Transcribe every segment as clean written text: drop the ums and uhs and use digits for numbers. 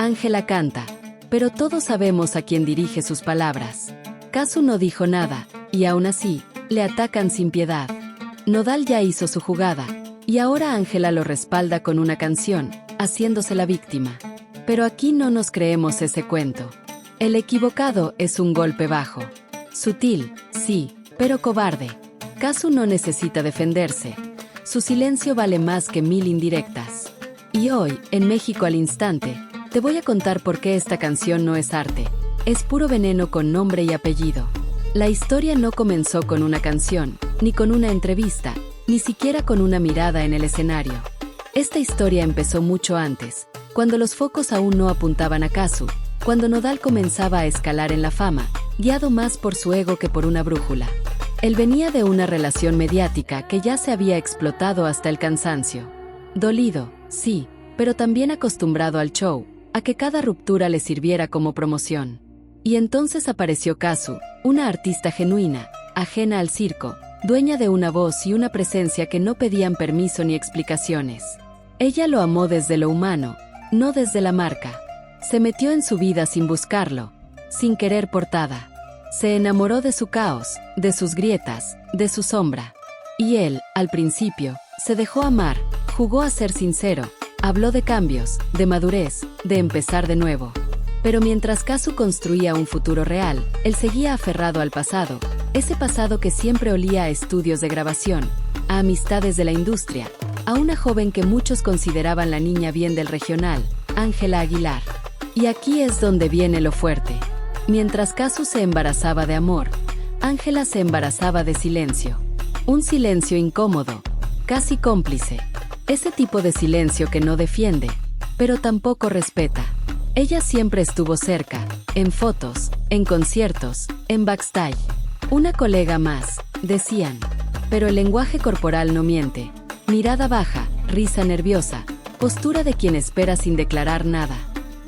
Ángela canta, pero todos sabemos a quién dirige sus palabras. Kazu no dijo nada, y aún así, le atacan sin piedad. Nodal ya hizo su jugada, y ahora Ángela lo respalda con una canción, haciéndose la víctima. Pero aquí no nos creemos ese cuento. El equivocado es un golpe bajo. Sutil, sí, pero cobarde. Kazu no necesita defenderse. Su silencio vale más que 1000 indirectas. Y hoy, en México al Instante, te voy a contar por qué esta canción no es arte. Es puro veneno con nombre y apellido. La historia no comenzó con una canción, ni con una entrevista, ni siquiera con una mirada en el escenario. Esta historia empezó mucho antes, cuando los focos aún no apuntaban a Kazu, cuando Nodal comenzaba a escalar en la fama, guiado más por su ego que por una brújula. Él venía de una relación mediática que ya se había explotado hasta el cansancio. Dolido, sí, pero también acostumbrado al show, a que cada ruptura le sirviera como promoción. Y entonces apareció Kazu, una artista genuina, ajena al circo, dueña de una voz y una presencia que no pedían permiso ni explicaciones. Ella lo amó desde lo humano, no desde la marca. Se metió en su vida sin buscarlo, sin querer portada. Se enamoró de su caos, de sus grietas, de su sombra. Y él, al principio, se dejó amar, jugó a ser sincero, habló de cambios, de madurez, de empezar de nuevo. Pero mientras Kazu construía un futuro real, él seguía aferrado al pasado, ese pasado que siempre olía a estudios de grabación, a amistades de la industria, a una joven que muchos consideraban la niña bien del regional, Ángela Aguilar. Y aquí es donde viene lo fuerte. Mientras Kazu se embarazaba de amor, Ángela se embarazaba de silencio. Un silencio incómodo, casi cómplice. Ese tipo de silencio que no defiende, pero tampoco respeta. Ella siempre estuvo cerca, en fotos, en conciertos, en backstage. Una colega más, decían. Pero el lenguaje corporal no miente. Mirada baja, risa nerviosa, postura de quien espera sin declarar nada.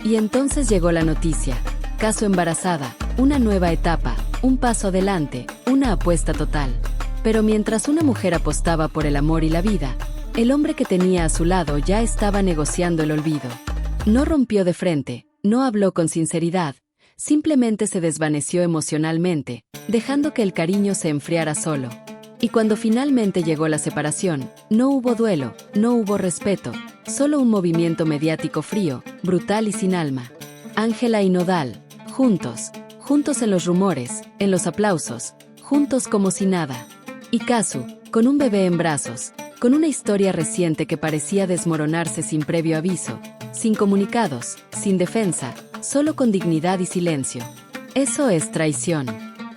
Y entonces llegó la noticia. Kazu embarazada, una nueva etapa, un paso adelante, una apuesta total. Pero mientras una mujer apostaba por el amor y la vida, el hombre que tenía a su lado ya estaba negociando el olvido. No rompió de frente, no habló con sinceridad, simplemente se desvaneció emocionalmente, dejando que el cariño se enfriara solo. Y cuando finalmente llegó la separación, no hubo duelo, no hubo respeto, solo un movimiento mediático frío, brutal y sin alma. Ángela y Nodal, juntos en los rumores, en los aplausos, juntos como si nada. Y Kazu, con un bebé en brazos, con una historia reciente que parecía desmoronarse sin previo aviso, sin comunicados, sin defensa, solo con dignidad y silencio. Eso es traición.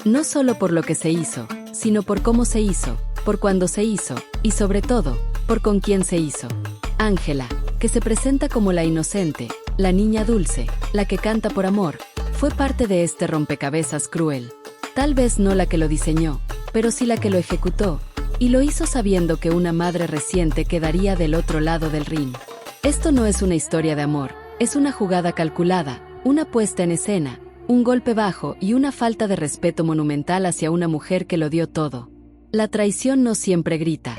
No solo por lo que se hizo, sino por cómo se hizo, por cuándo se hizo, y sobre todo, por con quién se hizo. Ángela, que se presenta como la inocente, la niña dulce, la que canta por amor, fue parte de este rompecabezas cruel. Tal vez no la que lo diseñó, pero sí la que lo ejecutó, y lo hizo sabiendo que una madre reciente quedaría del otro lado del ring. Esto no es una historia de amor, es una jugada calculada, una puesta en escena, un golpe bajo y una falta de respeto monumental hacia una mujer que lo dio todo. La traición no siempre grita.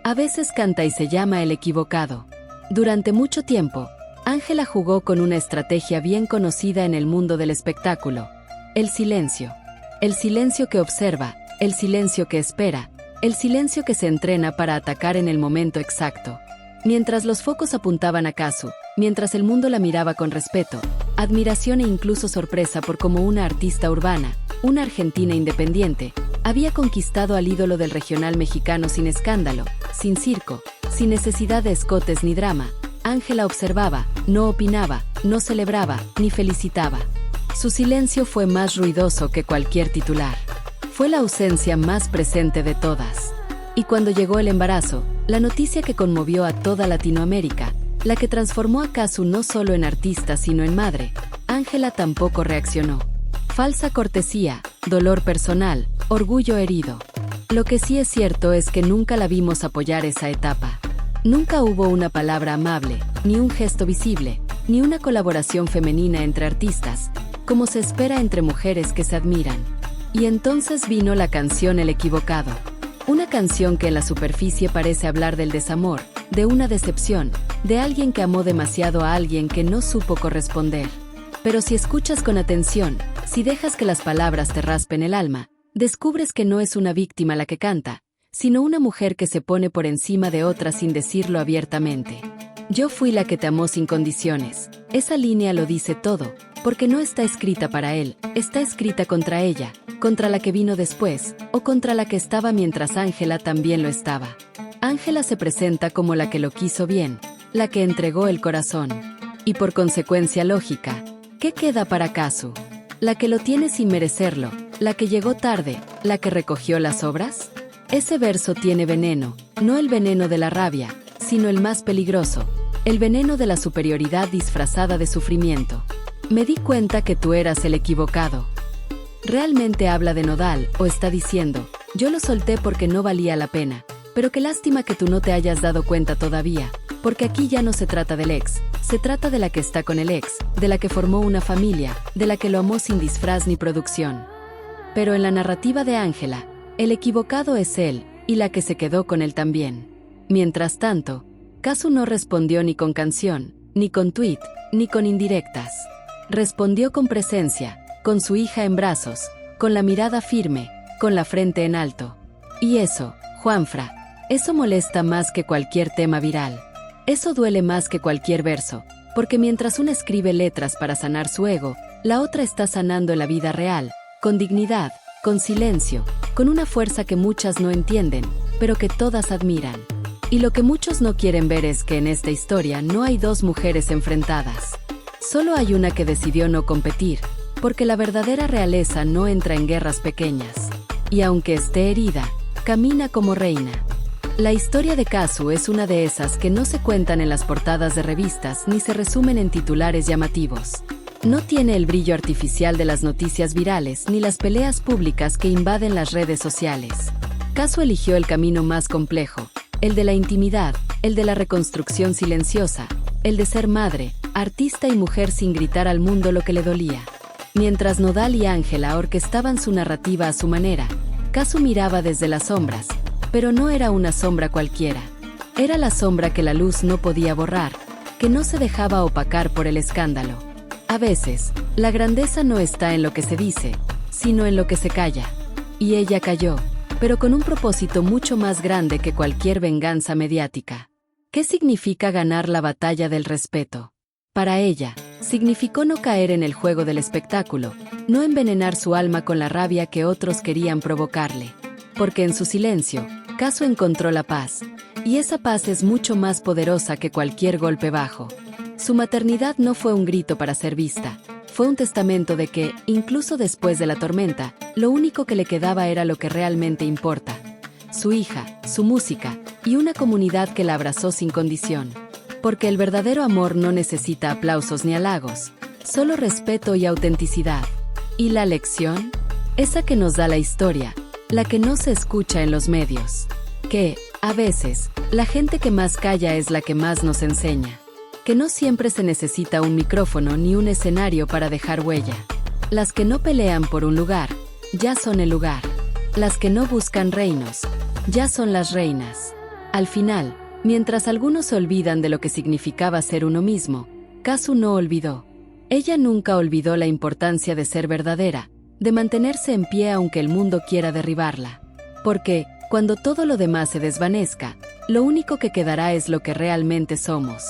A veces canta y se llama el equivocado. Durante mucho tiempo, Ángela jugó con una estrategia bien conocida en el mundo del espectáculo. El silencio. El silencio que observa, el silencio que espera, el silencio que se entrena para atacar en el momento exacto. Mientras los focos apuntaban a Kazu, mientras el mundo la miraba con respeto, admiración e incluso sorpresa por cómo una artista urbana, una argentina independiente, había conquistado al ídolo del regional mexicano sin escándalo, sin circo, sin necesidad de escotes ni drama, Ángela observaba, no opinaba, no celebraba, ni felicitaba. Su silencio fue más ruidoso que cualquier titular. Fue la ausencia más presente de todas. Y cuando llegó el embarazo, la noticia que conmovió a toda Latinoamérica, la que transformó a Kazu no solo en artista sino en madre, Ángela tampoco reaccionó. Falsa cortesía, dolor personal, orgullo herido. Lo que sí es cierto es que nunca la vimos apoyar esa etapa. Nunca hubo una palabra amable, ni un gesto visible, ni una colaboración femenina entre artistas, como se espera entre mujeres que se admiran. Y entonces vino la canción El Equivocado. Una canción que en la superficie parece hablar del desamor, de una decepción, de alguien que amó demasiado a alguien que no supo corresponder. Pero si escuchas con atención, si dejas que las palabras te raspen el alma, descubres que no es una víctima la que canta, sino una mujer que se pone por encima de otra sin decirlo abiertamente. Yo fui la que te amó sin condiciones. Esa línea lo dice todo, porque no está escrita para él, está escrita contra ella, contra la que vino después, o contra la que estaba mientras Ángela también lo estaba. Ángela se presenta como la que lo quiso bien, la que entregó el corazón. Y por consecuencia lógica, ¿qué queda para Kazu? ¿La que lo tiene sin merecerlo? ¿La que llegó tarde? ¿La que recogió las sobras? Ese verso tiene veneno, no el veneno de la rabia, sino el más peligroso, el veneno de la superioridad disfrazada de sufrimiento. Me di cuenta que tú eras el equivocado. ¿Realmente habla de Nodal o está diciendo, yo lo solté porque no valía la pena? Pero qué lástima que tú no te hayas dado cuenta todavía, porque aquí ya no se trata del ex, se trata de la que está con el ex, de la que formó una familia, de la que lo amó sin disfraz ni producción. Pero en la narrativa de Ángela, el equivocado es él, y la que se quedó con él también. Mientras tanto, Kazu no respondió ni con canción, ni con tuit, ni con indirectas. Respondió con presencia, con su hija en brazos, con la mirada firme, con la frente en alto. Y eso, Juanfra, eso molesta más que cualquier tema viral. Eso duele más que cualquier verso, porque mientras una escribe letras para sanar su ego, la otra está sanando la vida real, con dignidad, con silencio, con una fuerza que muchas no entienden, pero que todas admiran. Y lo que muchos no quieren ver es que en esta historia no hay dos mujeres enfrentadas. Solo hay una que decidió no competir, porque la verdadera realeza no entra en guerras pequeñas. Y aunque esté herida, camina como reina. La historia de Kazu es una de esas que no se cuentan en las portadas de revistas ni se resumen en titulares llamativos. No tiene el brillo artificial de las noticias virales ni las peleas públicas que invaden las redes sociales. Kazu eligió el camino más complejo, el de la intimidad, el de la reconstrucción silenciosa, el de ser madre, artista y mujer sin gritar al mundo lo que le dolía. Mientras Nodal y Ángela orquestaban su narrativa a su manera, Kazu miraba desde las sombras, pero no era una sombra cualquiera. Era la sombra que la luz no podía borrar, que no se dejaba opacar por el escándalo. A veces, la grandeza no está en lo que se dice, sino en lo que se calla. Y ella calló, pero con un propósito mucho más grande que cualquier venganza mediática. ¿Qué significa ganar la batalla del respeto? Para ella, significó no caer en el juego del espectáculo, no envenenar su alma con la rabia que otros querían provocarle. Porque en su silencio, Kazu encontró la paz, y esa paz es mucho más poderosa que cualquier golpe bajo. Su maternidad no fue un grito para ser vista, fue un testamento de que, incluso después de la tormenta, lo único que le quedaba era lo que realmente importa: su hija, su música, y una comunidad que la abrazó sin condición. Porque el verdadero amor no necesita aplausos ni halagos, solo respeto y autenticidad. ¿Y la lección? Esa que nos da la historia, la que no se escucha en los medios. Que, a veces, la gente que más calla es la que más nos enseña. Que no siempre se necesita un micrófono ni un escenario para dejar huella. Las que no pelean por un lugar, ya son el lugar. Las que no buscan reinos, ya son las reinas. Al final, mientras algunos se olvidan de lo que significaba ser uno mismo, Kazu no olvidó. Ella nunca olvidó la importancia de ser verdadera, de mantenerse en pie aunque el mundo quiera derribarla. Porque, cuando todo lo demás se desvanezca, lo único que quedará es lo que realmente somos.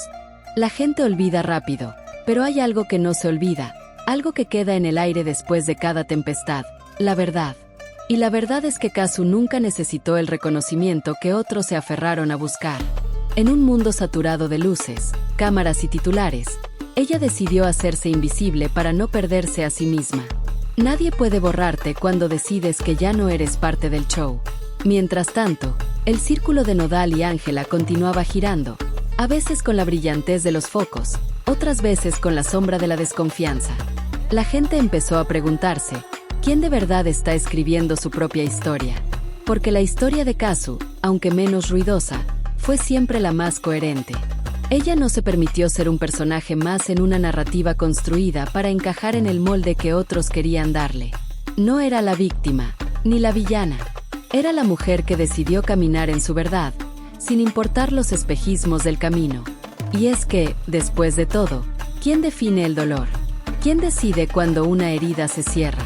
La gente olvida rápido, pero hay algo que no se olvida, algo que queda en el aire después de cada tempestad: la verdad. Y la verdad es que Kazu nunca necesitó el reconocimiento que otros se aferraron a buscar. En un mundo saturado de luces, cámaras y titulares, ella decidió hacerse invisible para no perderse a sí misma. Nadie puede borrarte cuando decides que ya no eres parte del show. Mientras tanto, el círculo de Nodal y Ángela continuaba girando, a veces con la brillantez de los focos, otras veces con la sombra de la desconfianza. La gente empezó a preguntarse, ¿quién de verdad está escribiendo su propia historia? Porque la historia de Kazu, aunque menos ruidosa, fue siempre la más coherente. Ella no se permitió ser un personaje más en una narrativa construida para encajar en el molde que otros querían darle. No era la víctima, ni la villana. Era la mujer que decidió caminar en su verdad, sin importar los espejismos del camino. Y es que, después de todo, ¿quién define el dolor? ¿Quién decide cuando una herida se cierra?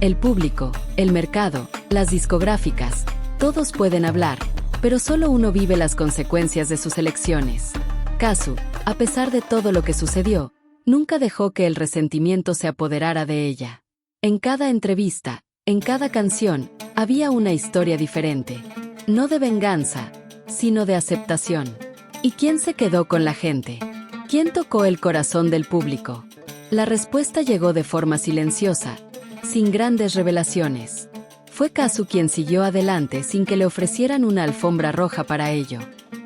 El público, el mercado, las discográficas, todos pueden hablar, pero solo uno vive las consecuencias de sus elecciones. Kazu, a pesar de todo lo que sucedió, nunca dejó que el resentimiento se apoderara de ella. En cada entrevista, en cada canción, había una historia diferente. No de venganza, sino de aceptación. ¿Y quién se quedó con la gente? ¿Quién tocó el corazón del público? La respuesta llegó de forma silenciosa, sin grandes revelaciones. Fue Kazu quien siguió adelante sin que le ofrecieran una alfombra roja para ello.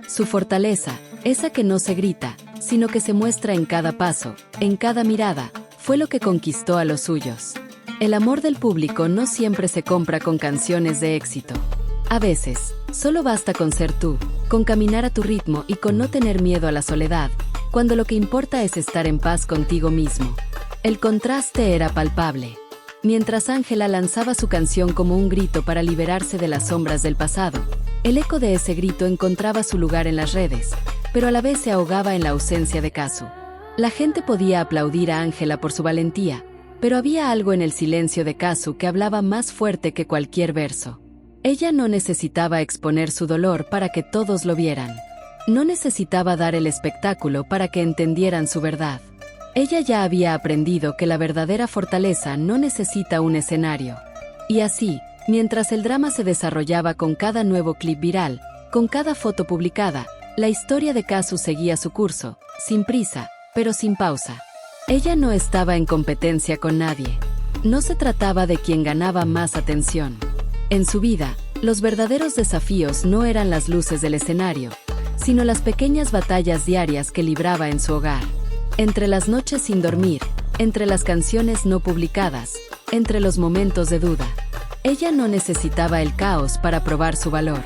Su fortaleza, esa que no se grita, sino que se muestra en cada paso, en cada mirada, fue lo que conquistó a los suyos. El amor del público no siempre se compra con canciones de éxito. A veces, solo basta con ser tú, con caminar a tu ritmo y con no tener miedo a la soledad, cuando lo que importa es estar en paz contigo mismo. El contraste era palpable. Mientras Ángela lanzaba su canción como un grito para liberarse de las sombras del pasado, el eco de ese grito encontraba su lugar en las redes, pero a la vez se ahogaba en la ausencia de Kazu. La gente podía aplaudir a Ángela por su valentía, pero había algo en el silencio de Kazu que hablaba más fuerte que cualquier verso. Ella no necesitaba exponer su dolor para que todos lo vieran. No necesitaba dar el espectáculo para que entendieran su verdad. Ella ya había aprendido que la verdadera fortaleza no necesita un escenario. Y así, mientras el drama se desarrollaba con cada nuevo clip viral, con cada foto publicada, la historia de Kazu seguía su curso, sin prisa, pero sin pausa. Ella no estaba en competencia con nadie. No se trataba de quien ganaba más atención. En su vida, los verdaderos desafíos no eran las luces del escenario, sino las pequeñas batallas diarias que libraba en su hogar. Entre las noches sin dormir, entre las canciones no publicadas, entre los momentos de duda. Ella no necesitaba el caos para probar su valor.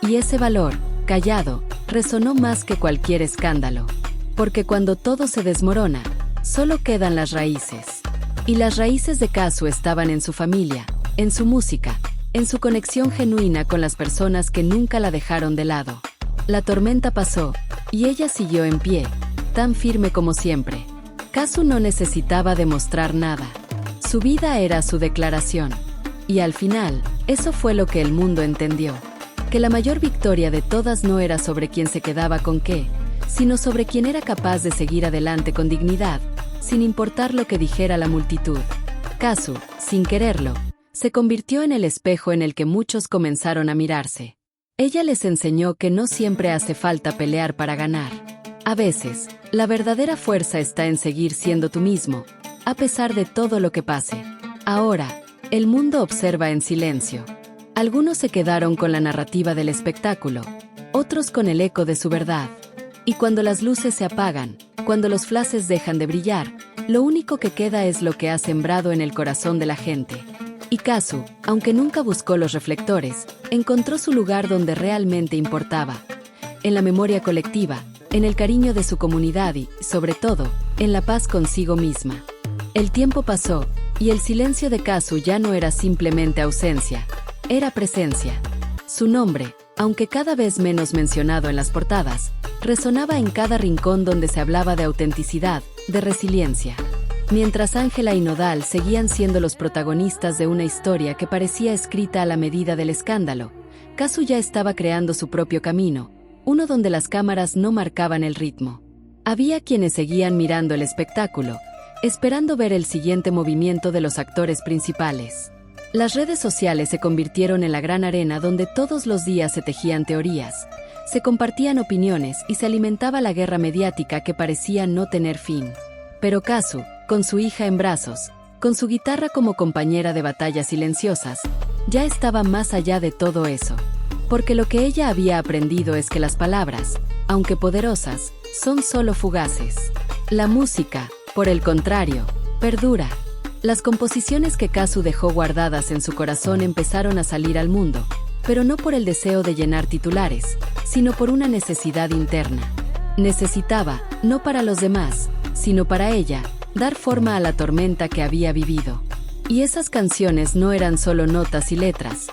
Y ese valor, callado, resonó más que cualquier escándalo. Porque cuando todo se desmorona, solo quedan las raíces. Y las raíces de Kazu estaban en su familia, en su música, en su conexión genuina con las personas que nunca la dejaron de lado. La tormenta pasó, y ella siguió en pie, tan firme como siempre. Kazu no necesitaba demostrar nada. Su vida era su declaración. Y al final, eso fue lo que el mundo entendió. Que la mayor victoria de todas no era sobre quién se quedaba con qué, sino sobre quién era capaz de seguir adelante con dignidad, sin importar lo que dijera la multitud. Kazu, sin quererlo, se convirtió en el espejo en el que muchos comenzaron a mirarse. Ella les enseñó que no siempre hace falta pelear para ganar. A veces, la verdadera fuerza está en seguir siendo tú mismo, a pesar de todo lo que pase. Ahora, el mundo observa en silencio. Algunos se quedaron con la narrativa del espectáculo, otros con el eco de su verdad. Y cuando las luces se apagan, cuando los flashes dejan de brillar, lo único que queda es lo que ha sembrado en el corazón de la gente. Y Kazu, aunque nunca buscó los reflectores, encontró su lugar donde realmente importaba. En la memoria colectiva, en el cariño de su comunidad y, sobre todo, en la paz consigo misma. El tiempo pasó, y el silencio de Kazu ya no era simplemente ausencia, era presencia. Su nombre, aunque cada vez menos mencionado en las portadas, resonaba en cada rincón donde se hablaba de autenticidad, de resiliencia. Mientras Ángela y Nodal seguían siendo los protagonistas de una historia que parecía escrita a la medida del escándalo, Kazu ya estaba creando su propio camino, uno donde las cámaras no marcaban el ritmo. Había quienes seguían mirando el espectáculo, esperando ver el siguiente movimiento de los actores principales. Las redes sociales se convirtieron en la gran arena donde todos los días se tejían teorías, se compartían opiniones y se alimentaba la guerra mediática que parecía no tener fin. Pero Kazu, con su hija en brazos, con su guitarra como compañera de batallas silenciosas, ya estaba más allá de todo eso. Porque lo que ella había aprendido es que las palabras, aunque poderosas, son solo fugaces. La música, por el contrario, perdura. Las composiciones que Kazu dejó guardadas en su corazón empezaron a salir al mundo, pero no por el deseo de llenar titulares, sino por una necesidad interna. Necesitaba, no para los demás, sino para ella, dar forma a la tormenta que había vivido. Y esas canciones no eran solo notas y letras,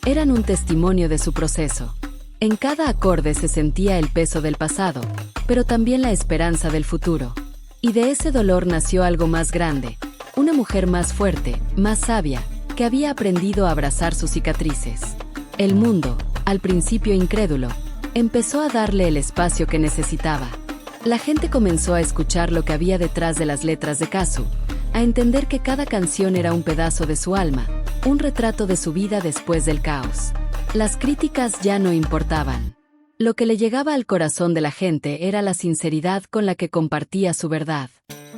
eran un testimonio de su proceso. En cada acorde se sentía el peso del pasado, pero también la esperanza del futuro. Y de ese dolor nació algo más grande, una mujer más fuerte, más sabia, que había aprendido a abrazar sus cicatrices. El mundo, al principio incrédulo, empezó a darle el espacio que necesitaba. La gente comenzó a escuchar lo que había detrás de las letras de Kazu, a entender que cada canción era un pedazo de su alma, un retrato de su vida después del caos. Las críticas ya no importaban. Lo que le llegaba al corazón de la gente era la sinceridad con la que compartía su verdad.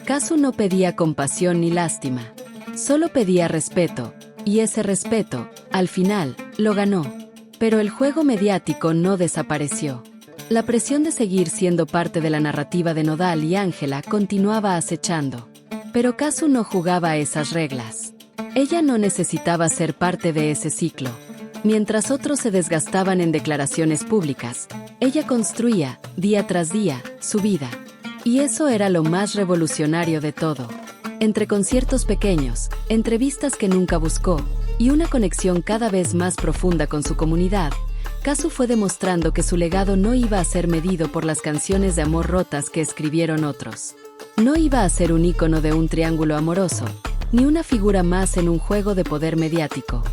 Kazu no pedía compasión ni lástima. Solo pedía respeto, y ese respeto, al final, lo ganó. Pero el juego mediático no desapareció. La presión de seguir siendo parte de la narrativa de Nodal y Ángela continuaba acechando. Pero Kazu no jugaba a esas reglas. Ella no necesitaba ser parte de ese ciclo. Mientras otros se desgastaban en declaraciones públicas, ella construía, día tras día, su vida. Y eso era lo más revolucionario de todo. Entre conciertos pequeños, entrevistas que nunca buscó, y una conexión cada vez más profunda con su comunidad, Kazu fue demostrando que su legado no iba a ser medido por las canciones de amor rotas que escribieron otros. No iba a ser un ícono de un triángulo amoroso, ni una figura más en un juego de poder mediático.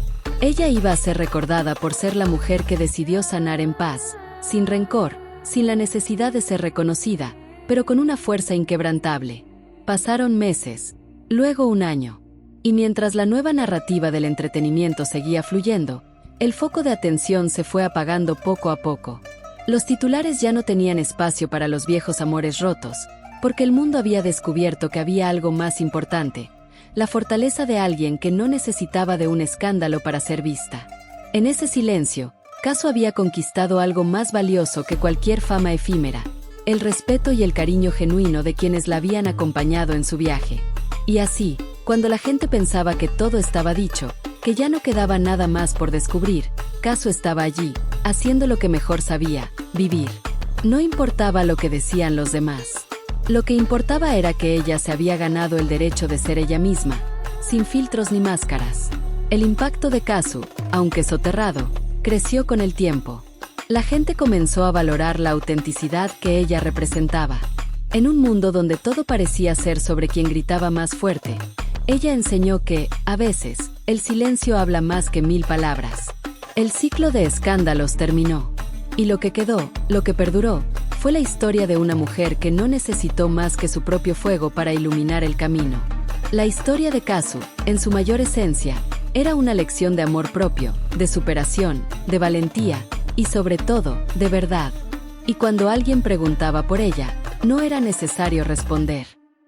Ella iba a ser recordada por ser la mujer que decidió sanar en paz, sin rencor, sin la necesidad de ser reconocida, pero con una fuerza inquebrantable. Pasaron meses, luego un año. Y mientras la nueva narrativa del entretenimiento seguía fluyendo, el foco de atención se fue apagando poco a poco. Los titulares ya no tenían espacio para los viejos amores rotos, porque el mundo había descubierto que había algo más importante: la fortaleza de alguien que no necesitaba de un escándalo para ser vista. En ese silencio, Kazu había conquistado algo más valioso que cualquier fama efímera: el respeto y el cariño genuino de quienes la habían acompañado en su viaje. Y así, cuando la gente pensaba que todo estaba dicho, que ya no quedaba nada más por descubrir, Kazu estaba allí, haciendo lo que mejor sabía: vivir. No importaba lo que decían los demás. Lo que importaba era que ella se había ganado el derecho de ser ella misma, sin filtros ni máscaras. El impacto de Kazu, aunque soterrado, creció con el tiempo. La gente comenzó a valorar la autenticidad que ella representaba. En un mundo donde todo parecía ser sobre quien gritaba más fuerte, ella enseñó que, a veces, el silencio habla más que 1000 palabras. El ciclo de escándalos terminó. Y lo que quedó, lo que perduró, fue la historia de una mujer que no necesitó más que su propio fuego para iluminar el camino. La historia de Kazu, en su mayor esencia, era una lección de amor propio, de superación, de valentía y sobre todo, de verdad. Y cuando alguien preguntaba por ella, no era necesario responder.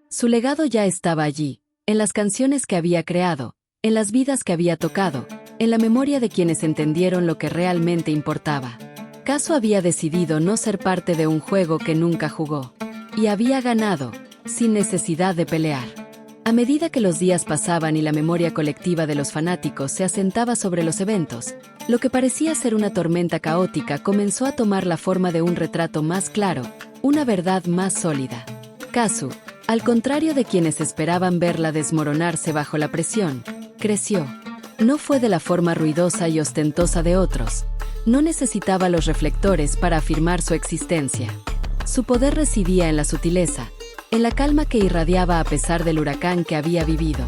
Su legado ya estaba allí, en las canciones que había creado, en las vidas que había tocado, en la memoria de quienes entendieron lo que realmente importaba. Kazu había decidido no ser parte de un juego que nunca jugó. Y había ganado, sin necesidad de pelear. A medida que los días pasaban y la memoria colectiva de los fanáticos se asentaba sobre los eventos, lo que parecía ser una tormenta caótica comenzó a tomar la forma de un retrato más claro, una verdad más sólida. Kazu, al contrario de quienes esperaban verla desmoronarse bajo la presión, creció. No fue de la forma ruidosa y ostentosa de otros. No necesitaba los reflectores para afirmar su existencia. Su poder residía en la sutileza, en la calma que irradiaba a pesar del huracán que había vivido.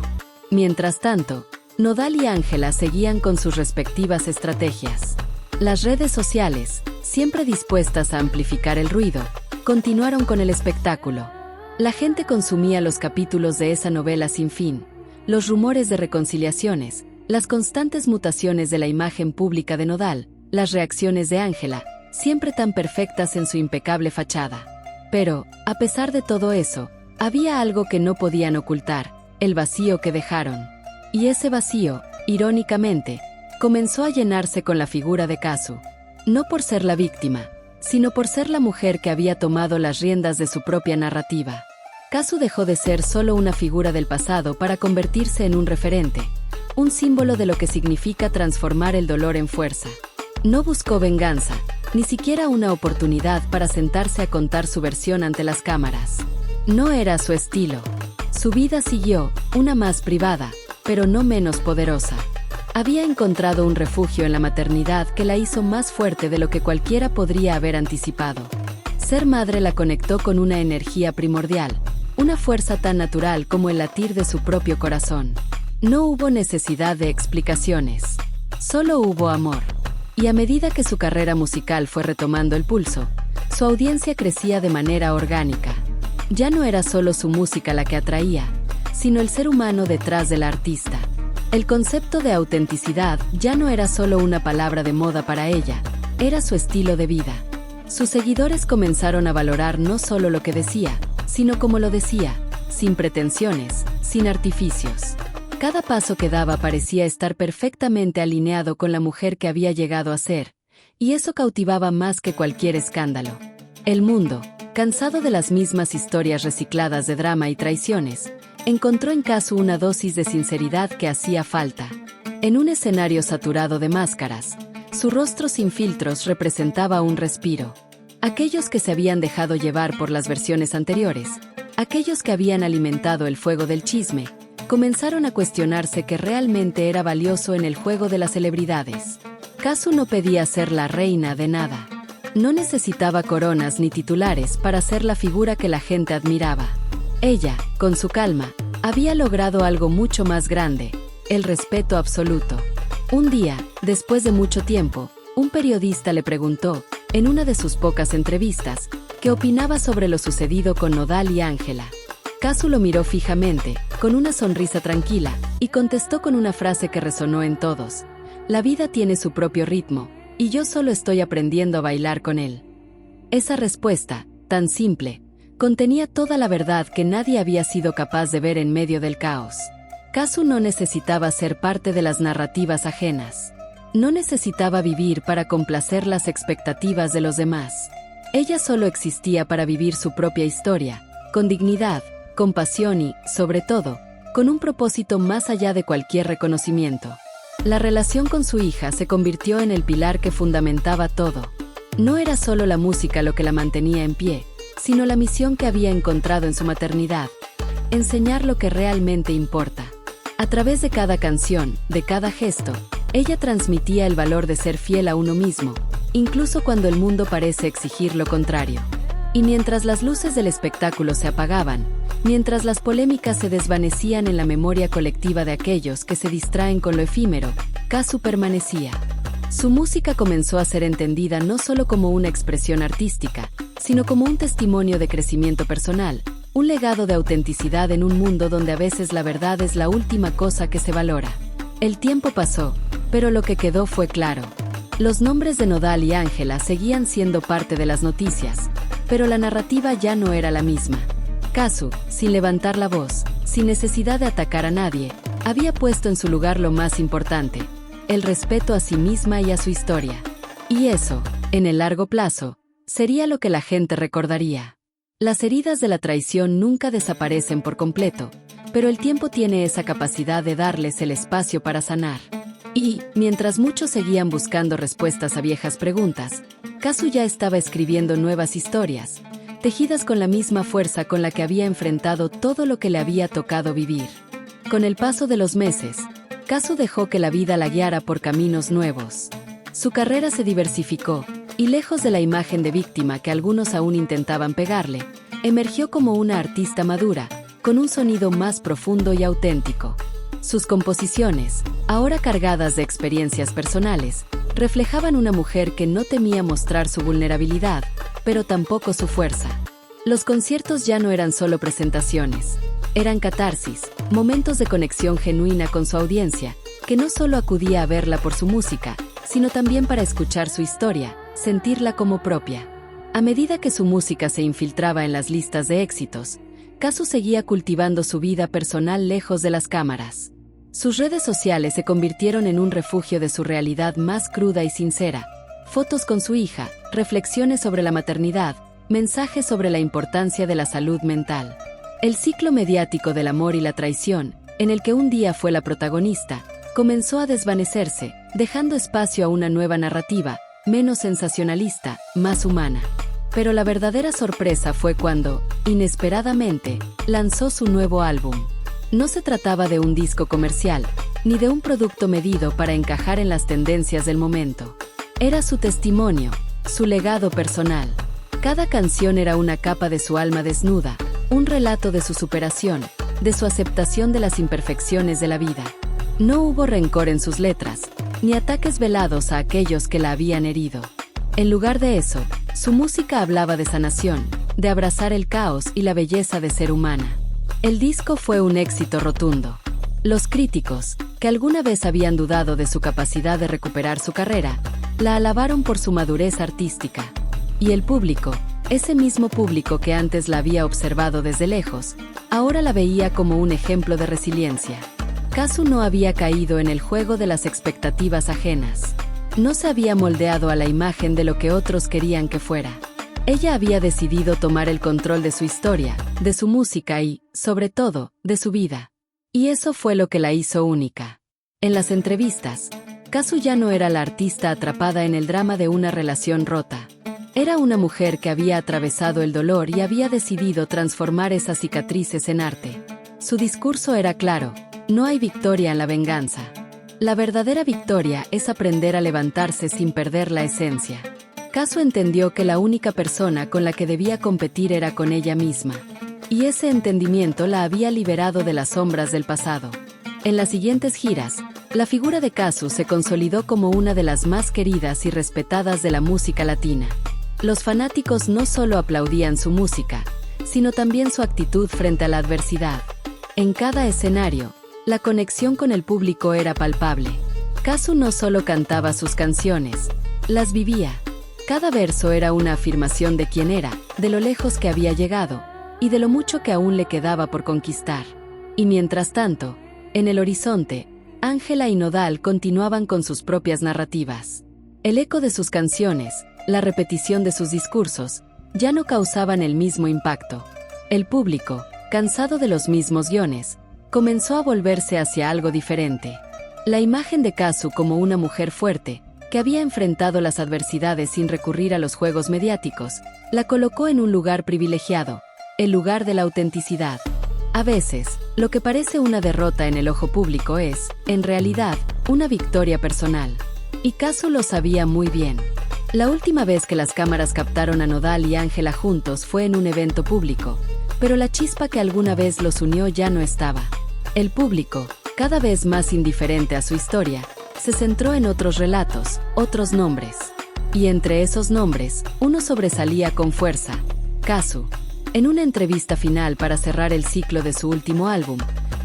Mientras tanto, Nodal y Ángela seguían con sus respectivas estrategias. Las redes sociales, siempre dispuestas a amplificar el ruido, continuaron con el espectáculo. La gente consumía los capítulos de esa novela sin fin, los rumores de reconciliaciones, las constantes mutaciones de la imagen pública de Nodal, las reacciones de Ángela, siempre tan perfectas en su impecable fachada. Pero, a pesar de todo eso, había algo que no podían ocultar: el vacío que dejaron. Y ese vacío, irónicamente, comenzó a llenarse con la figura de Kazu. No por ser la víctima, sino por ser la mujer que había tomado las riendas de su propia narrativa. Kazu dejó de ser solo una figura del pasado para convertirse en un referente, un símbolo de lo que significa transformar el dolor en fuerza. No buscó venganza, ni siquiera una oportunidad para sentarse a contar su versión ante las cámaras. No era su estilo. Su vida siguió, una más privada, pero no menos poderosa. Había encontrado un refugio en la maternidad que la hizo más fuerte de lo que cualquiera podría haber anticipado. Ser madre la conectó con una energía primordial, una fuerza tan natural como el latir de su propio corazón. No hubo necesidad de explicaciones. Solo hubo amor. Y a medida que su carrera musical fue retomando el pulso, su audiencia crecía de manera orgánica. Ya no era solo su música la que atraía, sino el ser humano detrás del artista. El concepto de autenticidad ya no era solo una palabra de moda para ella, era su estilo de vida. Sus seguidores comenzaron a valorar no solo lo que decía, sino cómo lo decía, sin pretensiones, sin artificios. Cada paso que daba parecía estar perfectamente alineado con la mujer que había llegado a ser, y eso cautivaba más que cualquier escándalo. El mundo, cansado de las mismas historias recicladas de drama y traiciones, encontró en Kazu una dosis de sinceridad que hacía falta. En un escenario saturado de máscaras, su rostro sin filtros representaba un respiro. Aquellos que se habían dejado llevar por las versiones anteriores, aquellos que habían alimentado el fuego del chisme, comenzaron a cuestionarse qué realmente era valioso en el juego de las celebridades. Kazu no pedía ser la reina de nada. No necesitaba coronas ni titulares para ser la figura que la gente admiraba. Ella, con su calma, había logrado algo mucho más grande, el respeto absoluto. Un día, después de mucho tiempo, un periodista le preguntó, en una de sus pocas entrevistas, qué opinaba sobre lo sucedido con Nodal y Ángela. Kazu lo miró fijamente, con una sonrisa tranquila, y contestó con una frase que resonó en todos. La vida tiene su propio ritmo, y yo solo estoy aprendiendo a bailar con él. Esa respuesta, tan simple, contenía toda la verdad que nadie había sido capaz de ver en medio del caos. Kazu no necesitaba ser parte de las narrativas ajenas. No necesitaba vivir para complacer las expectativas de los demás. Ella solo existía para vivir su propia historia, con dignidad, con pasión y, sobre todo, con un propósito más allá de cualquier reconocimiento. La relación con su hija se convirtió en el pilar que fundamentaba todo. No era solo la música lo que la mantenía en pie, sino la misión que había encontrado en su maternidad: enseñar lo que realmente importa. A través de cada canción, de cada gesto, ella transmitía el valor de ser fiel a uno mismo, incluso cuando el mundo parece exigir lo contrario. Y mientras las luces del espectáculo se apagaban, mientras las polémicas se desvanecían en la memoria colectiva de aquellos que se distraen con lo efímero, Kazu permanecía. Su música comenzó a ser entendida no solo como una expresión artística, sino como un testimonio de crecimiento personal, un legado de autenticidad en un mundo donde a veces la verdad es la última cosa que se valora. El tiempo pasó, pero lo que quedó fue claro. Los nombres de Nodal y Ángela seguían siendo parte de las noticias, pero la narrativa ya no era la misma. Kazu, sin levantar la voz, sin necesidad de atacar a nadie, había puesto en su lugar lo más importante: el respeto a sí misma y a su historia. Y eso, en el largo plazo, sería lo que la gente recordaría. Las heridas de la traición nunca desaparecen por completo, pero el tiempo tiene esa capacidad de darles el espacio para sanar. Y, mientras muchos seguían buscando respuestas a viejas preguntas, Kazu ya estaba escribiendo nuevas historias, tejidas con la misma fuerza con la que había enfrentado todo lo que le había tocado vivir. Con el paso de los meses, Kazu dejó que la vida la guiara por caminos nuevos. Su carrera se diversificó, y lejos de la imagen de víctima que algunos aún intentaban pegarle, emergió como una artista madura, con un sonido más profundo y auténtico. Sus composiciones, ahora cargadas de experiencias personales, reflejaban una mujer que no temía mostrar su vulnerabilidad, pero tampoco su fuerza. Los conciertos ya no eran solo presentaciones, eran catarsis, momentos de conexión genuina con su audiencia, que no solo acudía a verla por su música, sino también para escuchar su historia, sentirla como propia. A medida que su música se infiltraba en las listas de éxitos, Kazu seguía cultivando su vida personal lejos de las cámaras. Sus redes sociales se convirtieron en un refugio de su realidad más cruda y sincera. Fotos con su hija, reflexiones sobre la maternidad, mensajes sobre la importancia de la salud mental. El ciclo mediático del amor y la traición, en el que un día fue la protagonista, comenzó a desvanecerse, dejando espacio a una nueva narrativa, menos sensacionalista, más humana. Pero la verdadera sorpresa fue cuando, inesperadamente, lanzó su nuevo álbum. No se trataba de un disco comercial, ni de un producto medido para encajar en las tendencias del momento. Era su testimonio, su legado personal. Cada canción era una capa de su alma desnuda, un relato de su superación, de su aceptación de las imperfecciones de la vida. No hubo rencor en sus letras, ni ataques velados a aquellos que la habían herido. En lugar de eso, su música hablaba de sanación, de abrazar el caos y la belleza de ser humana. El disco fue un éxito rotundo. Los críticos, que alguna vez habían dudado de su capacidad de recuperar su carrera, la alabaron por su madurez artística. Y el público, ese mismo público que antes la había observado desde lejos, ahora la veía como un ejemplo de resiliencia. Kazu no había caído en el juego de las expectativas ajenas. No se había moldeado a la imagen de lo que otros querían que fuera. Ella había decidido tomar el control de su historia, de su música y, sobre todo, de su vida. Y eso fue lo que la hizo única. En las entrevistas, Kazu ya no era la artista atrapada en el drama de una relación rota. Era una mujer que había atravesado el dolor y había decidido transformar esas cicatrices en arte. Su discurso era claro: no hay victoria en la venganza. La verdadera victoria es aprender a levantarse sin perder la esencia. Kazu entendió que la única persona con la que debía competir era con ella misma. Y ese entendimiento la había liberado de las sombras del pasado. En las siguientes giras, la figura de Kazu se consolidó como una de las más queridas y respetadas de la música latina. Los fanáticos no solo aplaudían su música, sino también su actitud frente a la adversidad. En cada escenario, la conexión con el público era palpable. Kazu no solo cantaba sus canciones, las vivía. Cada verso era una afirmación de quién era, de lo lejos que había llegado, y de lo mucho que aún le quedaba por conquistar. Y mientras tanto, en el horizonte, Ángela y Nodal continuaban con sus propias narrativas. El eco de sus canciones, la repetición de sus discursos, ya no causaban el mismo impacto. El público, cansado de los mismos guiones, comenzó a volverse hacia algo diferente. La imagen de Kazu como una mujer fuerte, que había enfrentado las adversidades sin recurrir a los juegos mediáticos, la colocó en un lugar privilegiado, el lugar de la autenticidad. A veces, lo que parece una derrota en el ojo público es, en realidad, una victoria personal. Y Kazu lo sabía muy bien. La última vez que las cámaras captaron a Nodal y Ángela juntos fue en un evento público, pero la chispa que alguna vez los unió ya no estaba. El público, cada vez más indiferente a su historia, se centró en otros relatos, otros nombres. Y entre esos nombres, uno sobresalía con fuerza: Kazu. En una entrevista final para cerrar el ciclo de su último álbum,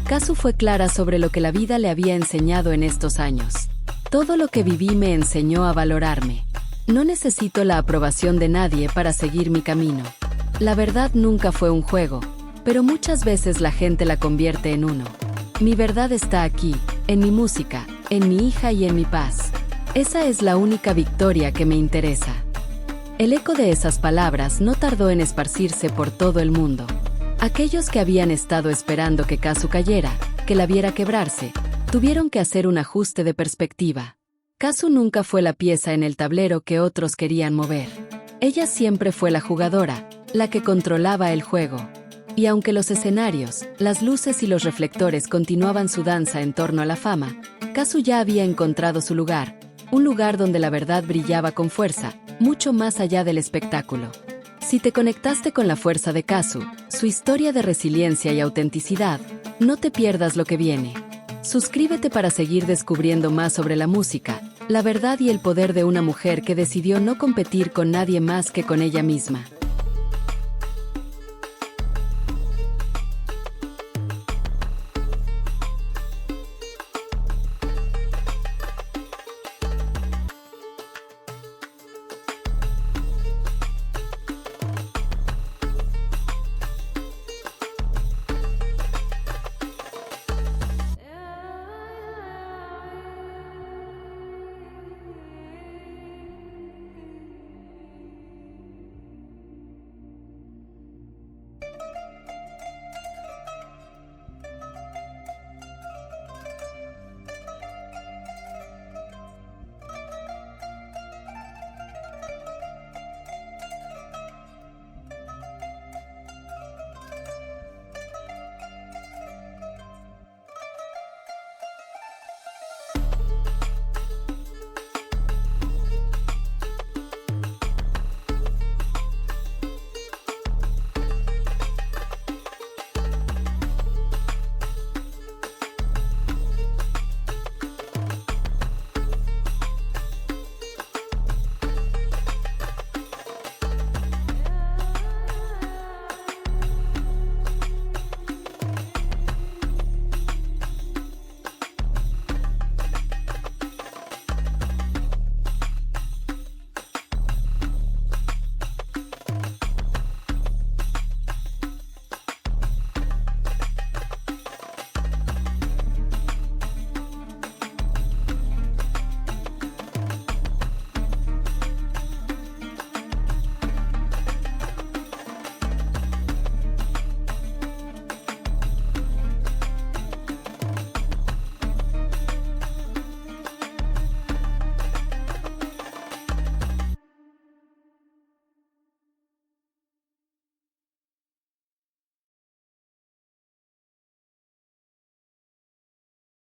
Kazu fue clara sobre lo que la vida le había enseñado en estos años. Todo lo que viví me enseñó a valorarme. No necesito la aprobación de nadie para seguir mi camino. La verdad nunca fue un juego, pero muchas veces la gente la convierte en uno. Mi verdad está aquí, en mi música, en mi hija y en mi paz. Esa es la única victoria que me interesa. El eco de esas palabras no tardó en esparcirse por todo el mundo. Aquellos que habían estado esperando que Kazu cayera, que la viera quebrarse, tuvieron que hacer un ajuste de perspectiva. Kazu nunca fue la pieza en el tablero que otros querían mover. Ella siempre fue la jugadora, la que controlaba el juego. Y aunque los escenarios, las luces y los reflectores continuaban su danza en torno a la fama, Kazu ya había encontrado su lugar, un lugar donde la verdad brillaba con fuerza, mucho más allá del espectáculo. Si te conectaste con la fuerza de Kazu, su historia de resiliencia y autenticidad, no te pierdas lo que viene. Suscríbete para seguir descubriendo más sobre la música, la verdad y el poder de una mujer que decidió no competir con nadie más que con ella misma.